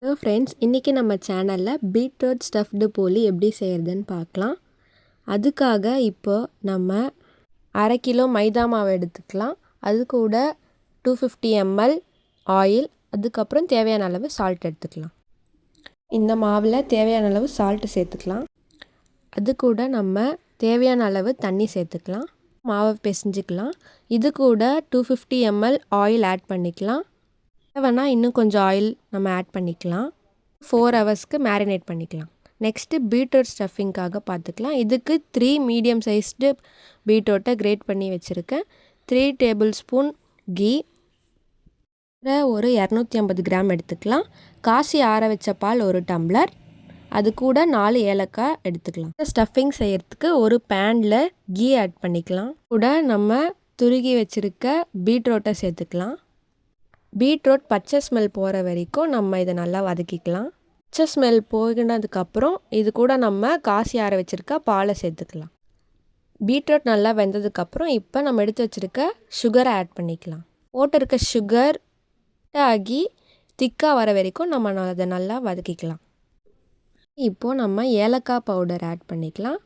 Hello friends, இன்றைக்கி நம்ம சேனலில் பீட்ரூட் ஸ்டஃப்டு போலி எப்படி செய்கிறதுன்னு பார்க்கலாம். அதுக்காக இப்போ நம்ம 1/2 கிலோ மைதா மாவு எடுத்துக்கலாம். அது கூட 250 ml ஆயில், அதுக்கப்புறம் தேவையான அளவு சால்ட் எடுத்துக்கலாம். இந்த மாவில் தேவையான அளவு சால்ட்டு சேர்த்துக்கலாம். அது கூட நம்ம தேவையான அளவு தண்ணி சேர்த்துக்கலாம். மாவை பிசைஞ்சிக்கலாம். இது கூட 250 ml ஆயில் ஆட் பண்ணிக்கலாம். தேவைன்னா இன்னும் கொஞ்சம் ஆயில் நம்ம ஆட் பண்ணிக்கலாம். 4 ஹவர்ஸ்க்கு மேரினேட் பண்ணிக்கலாம். நெக்ஸ்ட்டு பீட்ரூட் ஸ்டஃபிங்காக பார்த்துக்கலாம். இதுக்கு 3 மீடியம் சைஸ்டு பீட்ரூட்டை கிரேட் பண்ணி வச்சுருக்கேன். 3 டேபிள் ஸ்பூன் கீ, ஒரு 250 கிராம் எடுத்துக்கலாம். காசி ஆற வச்ச பால் 1 டம்ளர், அது கூட 4 ஏலக்காய் எடுத்துக்கலாம். ஸ்டஃபிங் செய்கிறதுக்கு ஒரு பேனில் கீ ஆட் பண்ணிக்கலாம். கூட நம்ம துருகி வச்சுருக்க பீட்ரூட்டை சேர்த்துக்கலாம். பீட்ரூட் பச்சை ஸ்மெல் போகிற வரைக்கும் நம்ம இதை நல்லா வதக்கிக்கலாம். பச்சை ஸ்மெல் போகினதுக்கப்புறம் இது கூட நம்ம காசி ஆற வச்சுருக்க பாலை சேர்த்துக்கலாம். பீட்ரூட் நல்லா வெந்ததுக்கப்புறம் இப்போ நம்ம எடுத்து வச்சுருக்க சுகரை ஆட் பண்ணிக்கலாம். போட்டிருக்க சுகர் ஆகி திக்காக வர வரைக்கும் நம்ம அதை நல்லா வதக்கிக்கலாம். இப்போது நம்ம ஏலக்காய் பவுடர் ஆட் பண்ணிக்கலாம்.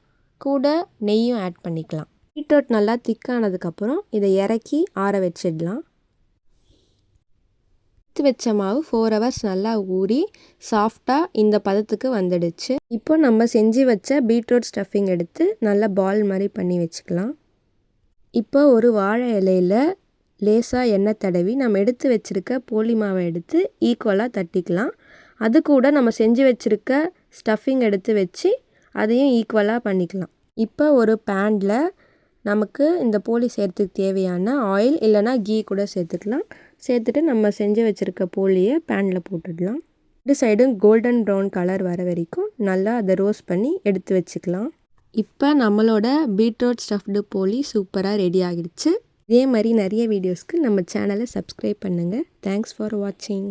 கூட நெய்யும் ஆட் பண்ணிக்கலாம். பீட்ரூட் நல்லா திக்கானதுக்கப்புறம் இதை இறக்கி ஆற வச்சிடலாம். வச்ச மாவு 4 ஹவர்ஸ் நல்லா ஊறி சாஃப்டாக இந்த பதத்துக்கு வந்துடுச்சு. இப்போ நம்ம செஞ்சு வச்ச பீட்ரூட் ஸ்டஃபிங் எடுத்து நல்லா பால் மாதிரி பண்ணி வச்சுக்கலாம். இப்போ ஒரு வாழை இலையில் லேசாக எண்ணெய் தடவி நம்ம எடுத்து வச்சுருக்க போலி மாவை எடுத்து ஈக்குவலாக தட்டிக்கலாம். அது கூட நம்ம செஞ்சு வச்சுருக்க ஸ்டஃபிங் எடுத்து வச்சு அதையும் ஈக்குவலாக பண்ணிக்கலாம். இப்போ ஒரு பேனில் நமக்கு இந்த போலி செய்கிறதுக்கு தேவையான ஆயில் இல்லைனா கீ கூட சேர்த்துக்கலாம். சேர்த்துட்டு நம்ம செஞ்சு வச்சுருக்க போலியை பேனில் போட்டுடலாம். 2 சைடும் கோல்டன் ப்ரௌன் கலர் வர வரைக்கும் நல்லா அதை ரோஸ்ட் பண்ணி எடுத்து வச்சுக்கலாம். இப்போ நம்மளோட பீட்ரூட் ஸ்டஃப்டு போலி சூப்பராக ரெடி ஆகிடுச்சு. இதே மாதிரி நிறைய வீடியோஸ்க்கு நம்ம சேனலை சப்ஸ்கிரைப் பண்ணுங்கள். தேங்க்ஸ் ஃபார் வாட்சிங்.